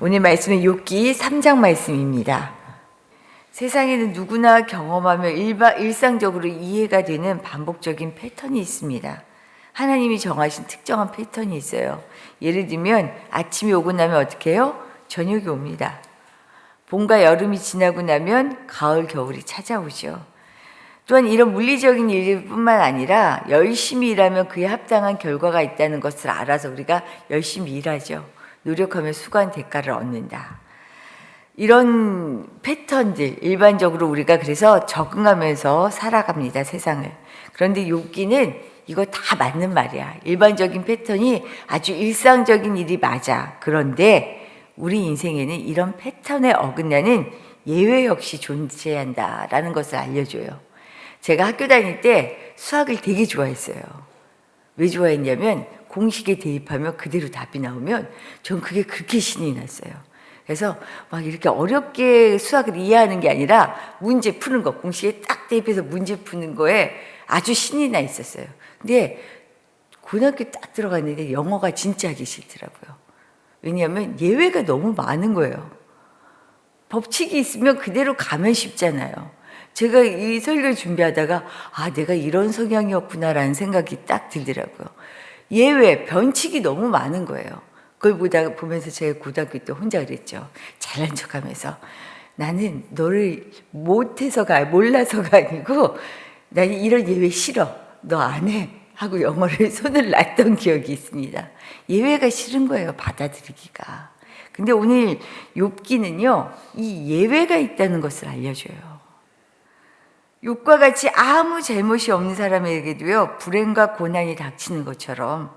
오늘 말씀은 욥기 3장 말씀입니다. 세상에는 누구나 경험하며 일상적으로 이해가 되는 반복적인 패턴이 있습니다. 하나님이 정하신 특정한 패턴이 있어요. 예를 들면 아침이 오고 나면 어떻게 해요? 저녁이 옵니다. 봄과 여름이 지나고 나면 가을, 겨울이 찾아오죠. 또한 이런 물리적인 일뿐만 아니라 열심히 일하면 그에 합당한 결과가 있다는 것을 알아서 우리가 열심히 일하죠. 노력하면 수고한 대가를 얻는다. 이런 패턴들 일반적으로 우리가 그래서 적응하면서 살아갑니다, 세상을. 그런데 욥기는 이거 다 맞는 말이야. 일반적인 패턴이 아주 일상적인 일이 맞아. 그런데 우리 인생에는 이런 패턴에 어긋나는 예외 역시 존재한다라는 것을 알려줘요. 제가 학교 다닐 때 수학을 되게 좋아했어요. 왜 좋아했냐면 공식에 대입하면 그대로 답이 나오면 전 그게 그렇게 신이 났어요. 그래서 막 이렇게 어렵게 수학을 이해하는 게 아니라 문제 푸는 거, 공식에 딱 대입해서 문제 푸는 거에 아주 신이 나 있었어요. 근데 고등학교 딱 들어갔는데 영어가 진짜 하기 싫더라고요. 왜냐하면 예외가 너무 많은 거예요. 법칙이 있으면 그대로 가면 쉽잖아요. 제가 이 설교를 준비하다가 내가 이런 성향이었구나라는 생각이 딱 들더라고요. 예외, 변칙이 너무 많은 거예요. 그걸 보면서 제가 고등학교 때 혼자 그랬죠. 잘난 척하면서 나는 너를 몰라서가 아니고 나는 이런 예외 싫어. 너 안 해. 하고 영어를 손을 놨던 기억이 있습니다. 예외가 싫은 거예요, 받아들이기가. 근데 오늘 욥기는요, 이 예외가 있다는 것을 알려줘요. 욥과 같이 아무 잘못이 없는 사람에게도요, 불행과 고난이 닥치는 것처럼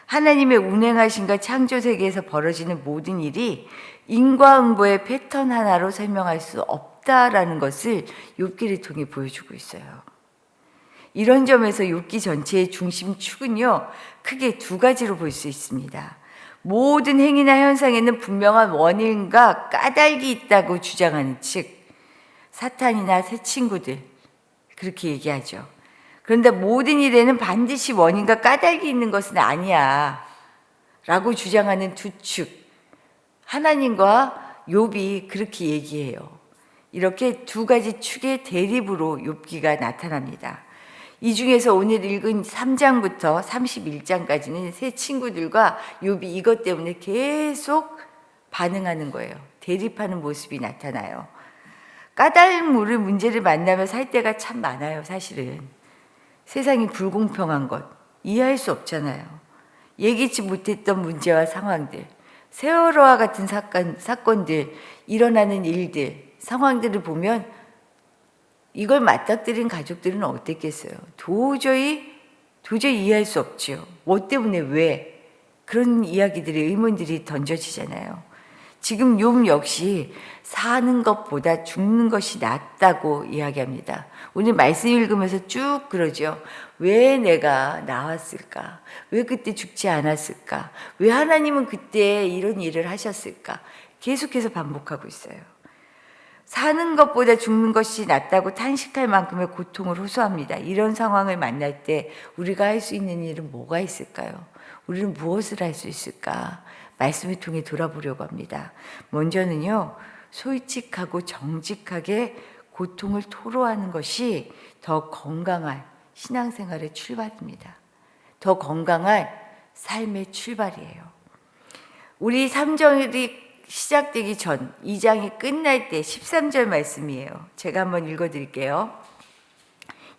하나님의 운행하심과 창조 세계에서 벌어지는 모든 일이 인과응보의 패턴 하나로 설명할 수 없다라는 것을 욥기를 통해 보여주고 있어요. 이런 점에서 욥기 전체의 중심축은요, 크게 두 가지로 볼 수 있습니다. 모든 행위나 현상에는 분명한 원인과 까닭이 있다고 주장하는 측, 사탄이나 새 친구들, 그렇게 얘기하죠. 그런데 모든 일에는 반드시 원인과 까닭이 있는 것은 아니야 라고 주장하는 두 축, 하나님과 욥이 그렇게 얘기해요. 이렇게 두 가지 축의 대립으로 욥기가 나타납니다. 이 중에서 오늘 읽은 3장부터 31장까지는 새 친구들과 욥이 이것 때문에 계속 반응하는 거예요. 대립하는 모습이 나타나요. 까닭 모를 문제를 만나며 살 때가 참 많아요, 사실은. 세상이 불공평한 것 이해할 수 없잖아요. 예기치 못했던 문제와 상황들, 세월호와 같은 사건들, 일어나는 일들, 상황들을 보면 이걸 맞닥뜨린 가족들은 어땠겠어요? 도저히 이해할 수 없죠. 뭐 때문에 왜? 그런 이야기들이, 의문들이 던져지잖아요. 지금 욥 역시 사는 것보다 죽는 것이 낫다고 이야기합니다. 오늘 말씀 읽으면서 쭉 그러죠. 왜 내가 나왔을까? 왜 그때 죽지 않았을까? 왜 하나님은 그때 이런 일을 하셨을까? 계속해서 반복하고 있어요. 사는 것보다 죽는 것이 낫다고 탄식할 만큼의 고통을 호소합니다. 이런 상황을 만날 때 우리가 할 수 있는 일은 뭐가 있을까요? 우리는 무엇을 할 수 있을까? 말씀을 통해 돌아보려고 합니다. 먼저는요, 솔직하고 정직하게 고통을 토로하는 것이 더 건강한 신앙생활의 출발입니다. 더 건강한 삶의 출발이에요. 우리 3절이 시작되기 전 2장이 끝날 때 13절 말씀이에요. 제가 한번 읽어드릴게요.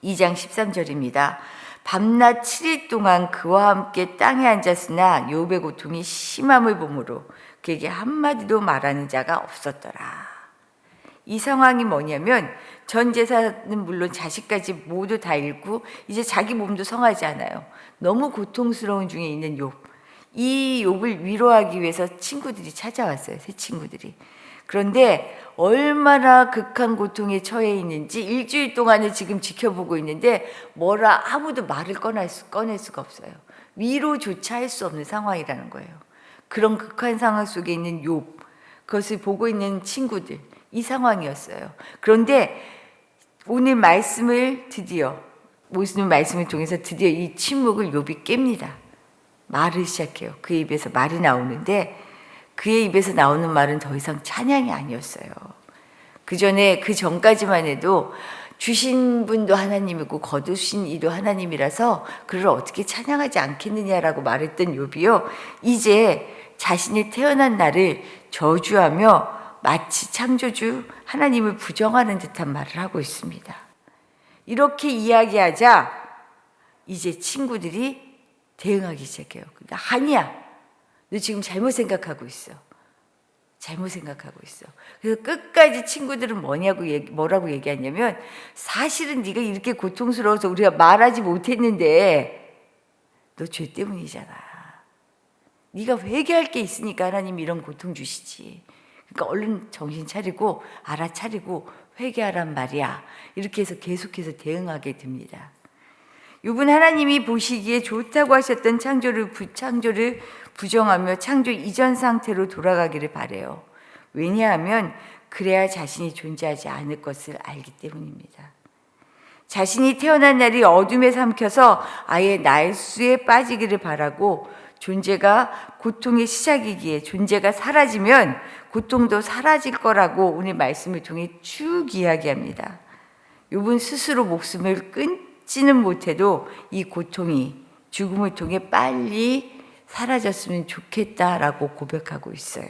2장 13절입니다. 밤낮 7일 동안 그와 함께 땅에 앉았으나 욥의 고통이 심함을 보므로 그에게 한마디도 말하는 자가 없었더라. 이 상황이 뭐냐면 전 재산은 물론 자식까지 모두 다 잃고 이제 자기 몸도 성하지 않아요. 너무 고통스러운 중에 있는 욥. 이 욥을 위로하기 위해서 친구들이 찾아왔어요. 새 친구들이. 그런데 얼마나 극한 고통에 처해 있는지 일주일 동안을 지금 지켜보고 있는데 아무도 말을 꺼낼 수가 없어요. 위로조차 할 수 없는 상황이라는 거예요. 그런 극한 상황 속에 있는 욥, 그것을 보고 있는 친구들, 이 상황이었어요. 그런데 오늘 말씀을 통해서 드디어 이 침묵을 욥이 깹니다. 말을 시작해요. 그 입에서 말이 나오는데 그의 입에서 나오는 말은 더 이상 찬양이 아니었어요. 그 전까지만 해도 주신 분도 하나님이고 거두신 이도 하나님이라서 그를 어떻게 찬양하지 않겠느냐라고 말했던 욥이요, 이제 자신이 태어난 날을 저주하며 마치 창조주 하나님을 부정하는 듯한 말을 하고 있습니다. 이렇게 이야기하자 이제 친구들이 대응하기 시작해요. 아니야, 너 지금 잘못 생각하고 있어. 잘못 생각하고 있어. 그래서 끝까지 친구들은 뭐라고 얘기하냐면, 사실은 네가 이렇게 고통스러워서 우리가 말하지 못했는데 너 죄 때문이잖아. 네가 회개할 게 있으니까 하나님이 이런 고통 주시지. 그러니까 얼른 정신 차리고 알아차리고 회개하란 말이야. 이렇게 해서 계속해서 대응하게 됩니다. 욥은 하나님이 보시기에 좋다고 하셨던 창조를 부정하며 창조 이전 상태로 돌아가기를 바래요. 왜냐하면 그래야 자신이 존재하지 않을 것을 알기 때문입니다. 자신이 태어난 날이 어둠에 삼켜서 아예 날수에 빠지기를 바라고, 존재가 고통의 시작이기에 존재가 사라지면 고통도 사라질 거라고 오늘 말씀을 통해 쭉 이야기합니다. 욥은 스스로 목숨을 끊지는 못해도 이 고통이 죽음을 통해 빨리 사라졌으면 좋겠다라고 고백하고 있어요.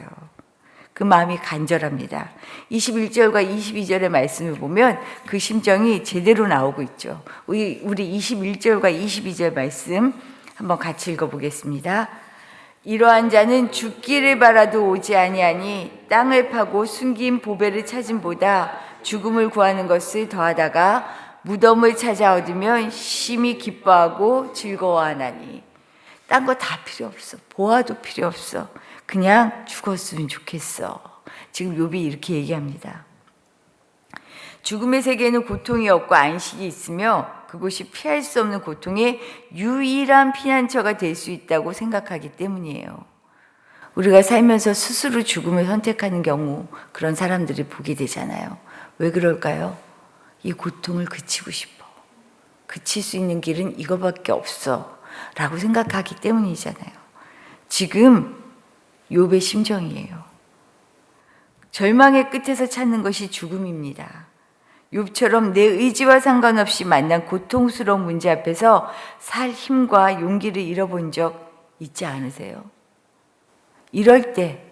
그 마음이 간절합니다. 21절과 22절의 말씀을 보면 그 심정이 제대로 나오고 있죠. 우리 21절과 22절 말씀 한번 같이 읽어보겠습니다. 이러한 자는 죽기를 바라도 오지 아니하니 땅을 파고 숨긴 보배를 찾음보다 죽음을 구하는 것을 더하다가 무덤을 찾아 얻으면 심히 기뻐하고 즐거워하나니. 딴 거 다 필요 없어. 보아도 필요 없어. 그냥 죽었으면 좋겠어. 지금 욥이 이렇게 얘기합니다. 죽음의 세계에는 고통이 없고 안식이 있으며 그곳이 피할 수 없는 고통의 유일한 피난처가 될 수 있다고 생각하기 때문이에요. 우리가 살면서 스스로 죽음을 선택하는 경우 그런 사람들을 보게 되잖아요. 왜 그럴까요? 이 고통을 그치고 싶어. 그칠 수 있는 길은 이거밖에 없어 라고 생각하기 때문이잖아요. 지금 욥의 심정이에요. 절망의 끝에서 찾는 것이 죽음입니다. 욥처럼 내 의지와 상관없이 만난 고통스러운 문제 앞에서 살 힘과 용기를 잃어본 적 있지 않으세요? 이럴 때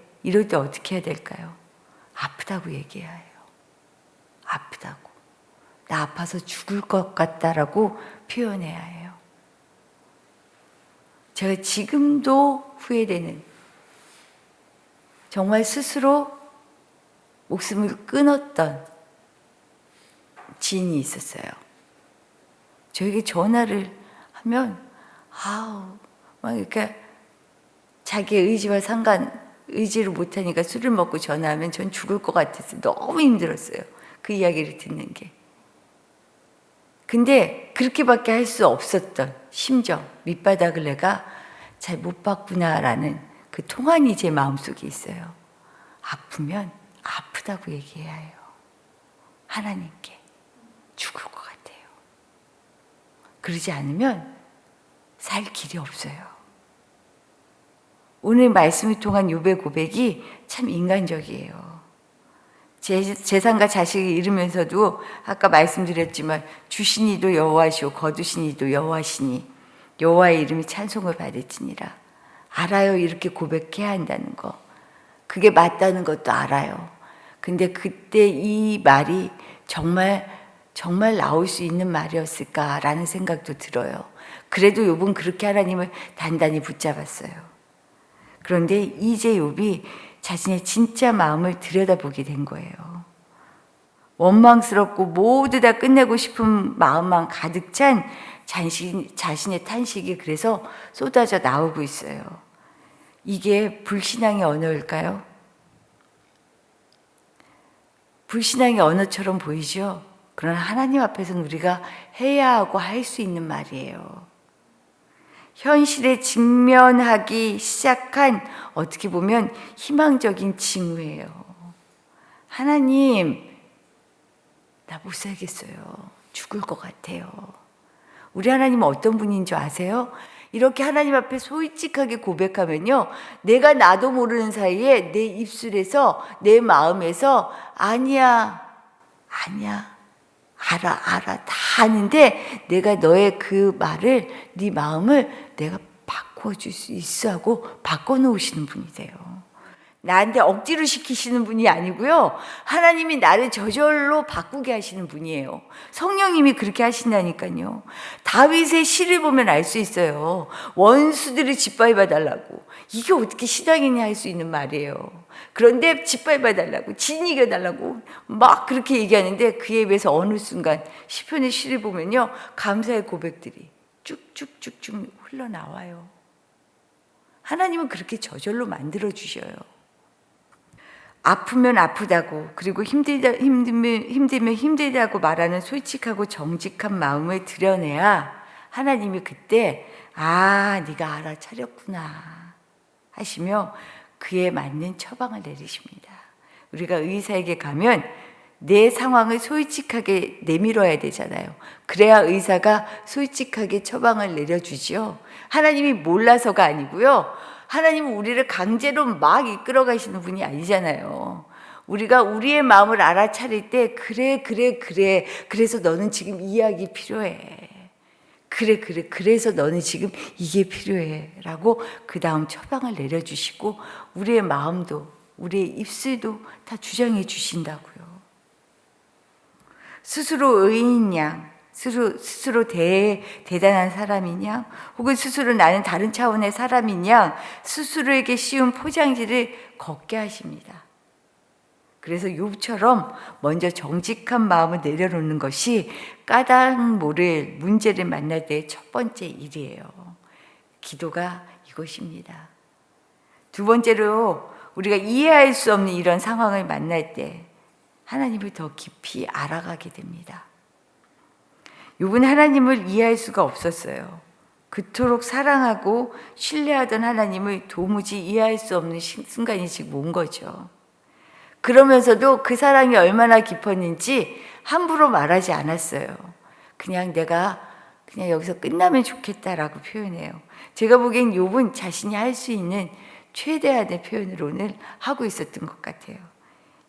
어떻게 해야 될까요? 아프다고 얘기해야 해요. 아프다고. 나 아파서 죽을 것 같다라고 표현해야 해요. 제가 지금도 후회되는, 정말 스스로 목숨을 끊었던 지인이 있었어요. 저에게 전화를 하면 막 이렇게 자기 의지를 못하니까 술을 먹고 전화하면 전 죽을 것 같았어요. 너무 힘들었어요. 그 이야기를 듣는 게. 근데 그렇게밖에 할 수 없었던 심정, 밑바닥을 내가 잘 못 봤구나라는 그 통안이 제 마음속에 있어요. 아프면 아프다고 얘기해야 해요. 하나님께. 죽을 것 같아요. 그러지 않으면 살 길이 없어요. 오늘 말씀을 통한 욥의 고백이 참 인간적이에요. 재산과 자식을 잃으면서도 아까 말씀드렸지만 주신 이도 여호와시오 거두신 이도 여호와시니 여호와의 이름이 찬송을 받을지니라. 알아요. 이렇게 고백해야 한다는 거. 그게 맞다는 것도 알아요. 근데 그때 이 말이 정말 나올 수 있는 말이었을까라는 생각도 들어요. 그래도 욥은 그렇게 하나님을 단단히 붙잡았어요. 그런데 이제 욥이 자신의 진짜 마음을 들여다보게 된 거예요. 원망스럽고 모두 다 끝내고 싶은 마음만 가득 찬 자신의 탄식이 그래서 쏟아져 나오고 있어요. 이게 불신앙의 언어일까요? 불신앙의 언어처럼 보이죠? 그러나 하나님 앞에서는 우리가 해야 하고 할 수 있는 말이에요. 현실에 직면하기 시작한 어떻게 보면 희망적인 징후예요. 하나님, 나 못 살겠어요. 죽을 것 같아요. 우리 하나님은 어떤 분인 줄 아세요? 이렇게 하나님 앞에 솔직하게 고백하면요, 내가 나도 모르는 사이에 내 입술에서, 내 마음에서 아니야, 아니야, 알아 다 아는데 내가 너의 그 말을, 네 마음을 내가 바꿔줄 수 있어 하고 바꿔놓으시는 분이세요. 나한테 억지로 시키시는 분이 아니고요, 하나님이 나를 저절로 바꾸게 하시는 분이에요. 성령님이 그렇게 하신다니까요. 다윗의 시를 보면 알 수 있어요. 원수들을 짓밟아 달라고. 이게 어떻게 신앙이냐 할 수 있는 말이에요. 그런데 짓밟아 달라고, 진이겨 달라고 막 그렇게 얘기하는데, 그에 비해서 어느 순간 시편의 시를 보면요, 감사의 고백들이 쭉쭉쭉쭉 흘러나와요. 하나님은 그렇게 저절로 만들어 주셔요. 아프면 아프다고, 그리고 힘들면 힘들다고 말하는 솔직하고 정직한 마음을 드러내야 하나님이 그때 네가 알아차렸구나 하시며 그에 맞는 처방을 내리십니다. 우리가 의사에게 가면 내 상황을 솔직하게 내밀어야 되잖아요. 그래야 의사가 솔직하게 처방을 내려주지요. 하나님이 몰라서가 아니고요, 하나님은 우리를 강제로 막 이끌어 가시는 분이 아니잖아요. 우리가 우리의 마음을 알아차릴 때, 그래 그래서 너는 지금 이 약이 필요해, 그래서 너는 지금 이게 필요해 라고 그 다음 처방을 내려주시고, 우리의 마음도 우리의 입술도 다 주장해 주신다고요. 스스로 의인 양, 스스로 대단한 사람이냐, 혹은 스스로 나는 다른 차원의 사람이냐, 스스로에게 씌운 포장지를 걷게 하십니다. 그래서 욥처럼 먼저 정직한 마음을 내려놓는 것이 까닭 모를 문제를 만날 때의 첫 번째 일이에요. 기도가 이것입니다. 두 번째로, 우리가 이해할 수 없는 이런 상황을 만날 때 하나님을 더 깊이 알아가게 됩니다. 욥은 하나님을 이해할 수가 없었어요. 그토록 사랑하고 신뢰하던 하나님을 도무지 이해할 수 없는 순간이 지금 온 거죠. 그러면서도 그 사랑이 얼마나 깊었는지 함부로 말하지 않았어요. 내가 여기서 끝나면 좋겠다라고 표현해요. 제가 보기엔 욥은 자신이 할 수 있는 최대한의 표현을 오늘 하고 있었던 것 같아요.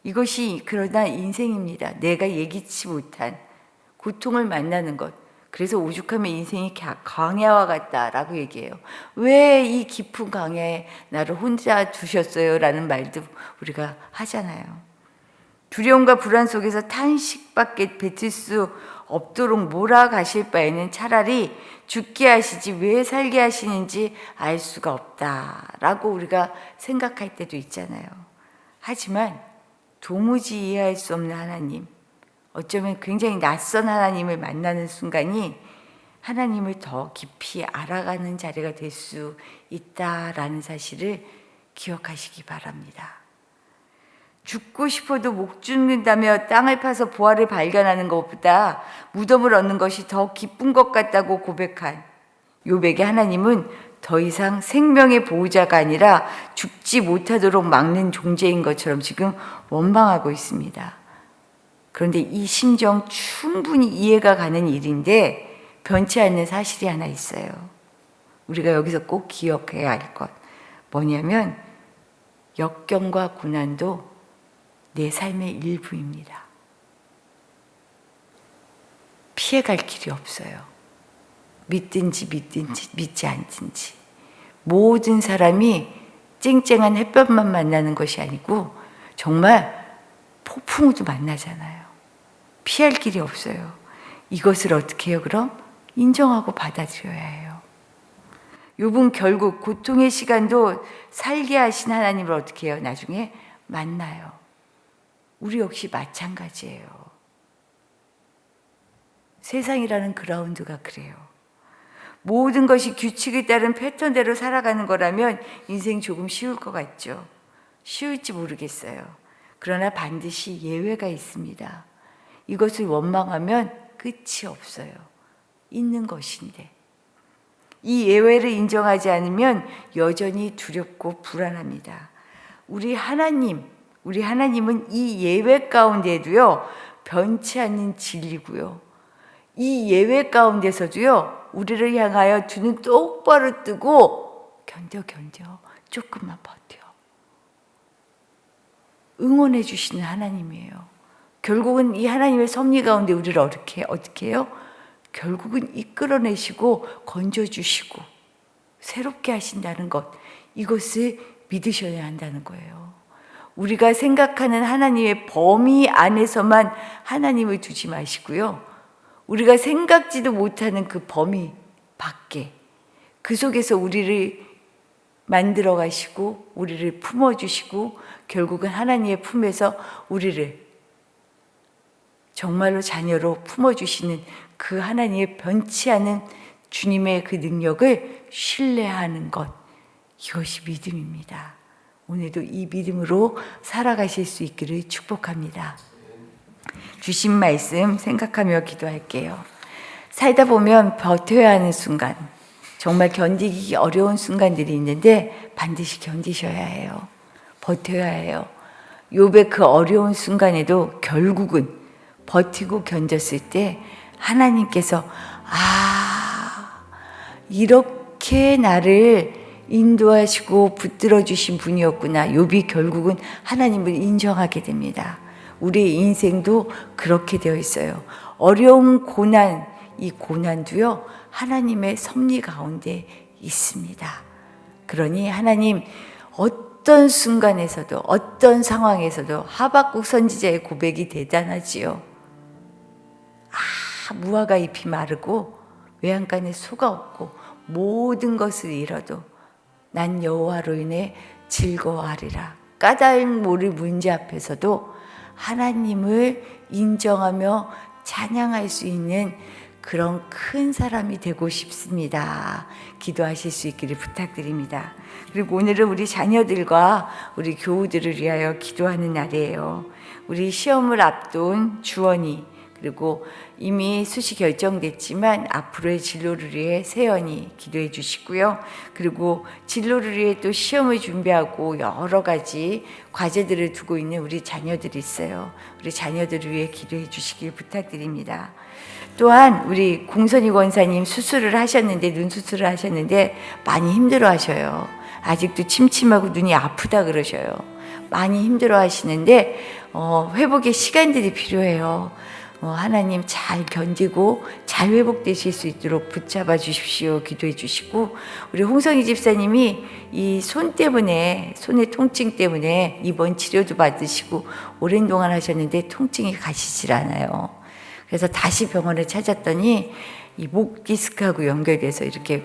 이것이 그러나 인생입니다. 내가 예기치 못한 고통을 만나는 것. 그래서 오죽하면 인생이 광야와 같다라고 얘기해요. 왜 이 깊은 광야에 나를 혼자 두셨어요? 라는 말도 우리가 하잖아요. 두려움과 불안 속에서 탄식밖에 뱉을 수 없도록 몰아가실 바에는 차라리 죽게 하시지 왜 살게 하시는지 알 수가 없다라고 우리가 생각할 때도 있잖아요. 하지만 도무지 이해할 수 없는 하나님, 어쩌면 굉장히 낯선 하나님을 만나는 순간이 하나님을 더 깊이 알아가는 자리가 될 수 있다라는 사실을 기억하시기 바랍니다. 죽고 싶어도 못 죽는다며 땅을 파서 보화를 발견하는 것보다 무덤을 얻는 것이 더 기쁜 것 같다고 고백한 욥에게 하나님은 더 이상 생명의 보호자가 아니라 죽지 못하도록 막는 존재인 것처럼 지금 원망하고 있습니다. 그런데 이 심정 충분히 이해가 가는 일인데 변치 않는 사실이 하나 있어요. 우리가 여기서 꼭 기억해야 할 것, 뭐냐면 역경과 고난도 내 삶의 일부입니다. 피해갈 길이 없어요. 믿든지 믿지 않든지. 모든 사람이 쨍쨍한 햇볕만 만나는 것이 아니고 정말 폭풍우도 만나잖아요. 피할 길이 없어요. 이것을 어떻게 해요? 그럼 인정하고 받아들여야 해요. 욥은 결국 고통의 시간도 살게 하신 하나님을 어떻게 해요? 나중에 만나요. 우리 역시 마찬가지예요. 세상이라는 그라운드가 그래요. 모든 것이 규칙에 따른 패턴대로 살아가는 거라면 인생 조금 쉬울 것 같죠. 쉬울지 모르겠어요. 그러나 반드시 예외가 있습니다. 이것을 원망하면 끝이 없어요. 있는 것인데. 이 예외를 인정하지 않으면 여전히 두렵고 불안합니다. 우리 하나님은 이 예외 가운데도요, 변치 않는 진리고요. 이 예외 가운데서도요, 우리를 향하여 두 눈 똑바로 뜨고 견뎌 조금만 버텨 응원해 주시는 하나님이에요. 결국은 이 하나님의 섭리 가운데 우리를 어떻게 해요? 결국은 이끌어내시고 건져주시고 새롭게 하신다는 것, 이것을 믿으셔야 한다는 거예요. 우리가 생각하는 하나님의 범위 안에서만 하나님을 두지 마시고요. 우리가 생각지도 못하는 그 범위 밖에, 그 속에서 우리를 만들어 가시고 우리를 품어주시고 결국은 하나님의 품에서 우리를 정말로 자녀로 품어주시는 그 하나님의 변치 않은 주님의 그 능력을 신뢰하는 것, 이것이 믿음입니다. 오늘도 이 믿음으로 살아가실 수 있기를 축복합니다. 주신 말씀 생각하며 기도할게요. 살다 보면 버텨야 하는 순간, 정말 견디기 어려운 순간들이 있는데 반드시 견디셔야 해요. 버텨야 해요. 욥의 그 어려운 순간에도 결국은 버티고 견뎠을 때 하나님께서 이렇게 나를 인도하시고 붙들어 주신 분이었구나. 욥이 결국은 하나님을 인정하게 됩니다. 우리의 인생도 그렇게 되어 있어요. 어려운 고난, 이 고난도요 하나님의 섭리 가운데 있습니다. 그러니 하나님 어떤 순간에서도 어떤 상황에서도 하박국 선지자의 고백이 대단하지요. 무화과 잎이 마르고 외양간에 소가 없고 모든 것을 잃어도 난 여호와로 인해 즐거워하리라. 까닭 모를 문제 앞에서도 하나님을 인정하며 찬양할 수 있는 그런 큰 사람이 되고 싶습니다. 기도하실 수 있기를 부탁드립니다. 그리고 오늘은 우리 자녀들과 우리 교우들을 위하여 기도하는 날이에요. 우리 시험을 앞둔 주원이, 그리고 이미 수시 결정됐지만 앞으로의 진로를 위해 세연이 기도해 주시고요. 그리고 진로를 위해 또 시험을 준비하고 여러 가지 과제들을 두고 있는 우리 자녀들이 있어요. 우리 자녀들을 위해 기도해 주시길 부탁드립니다. 또한 우리 공선희 권사님 수술을 하셨는데, 눈 수술을 하셨는데 많이 힘들어 하셔요. 아직도 침침하고 눈이 아프다 그러셔요. 많이 힘들어 하시는데 회복의 시간들이 필요해요. 하나님 잘 견디고 잘 회복되실 수 있도록 붙잡아 주십시오. 기도해 주시고, 우리 홍성희 집사님이 이 손 때문에, 손의 통증 때문에 입원 치료도 받으시고 오랜 동안 하셨는데 통증이 가시질 않아요. 그래서 다시 병원을 찾았더니 이 목 디스크하고 연결돼서 이렇게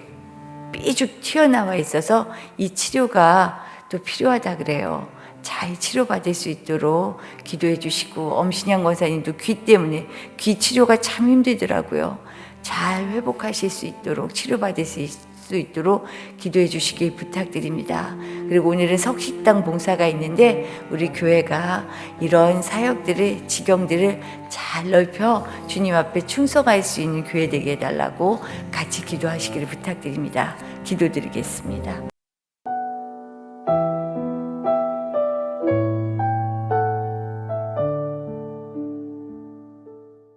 삐죽 튀어나와 있어서 이 치료가 또 필요하다 그래요. 잘 치료받을 수 있도록 기도해 주시고, 엄신양 권사님도 귀 때문에 귀 치료가 참 힘들더라고요. 잘 회복하실 수 있도록, 치료받을 수 있도록 기도해 주시길 부탁드립니다. 그리고 오늘은 석식당 봉사가 있는데 우리 교회가 이런 사역들을, 지경들을 잘 넓혀 주님 앞에 충성할 수 있는 교회 되게 해달라고 같이 기도하시기를 부탁드립니다. 기도드리겠습니다.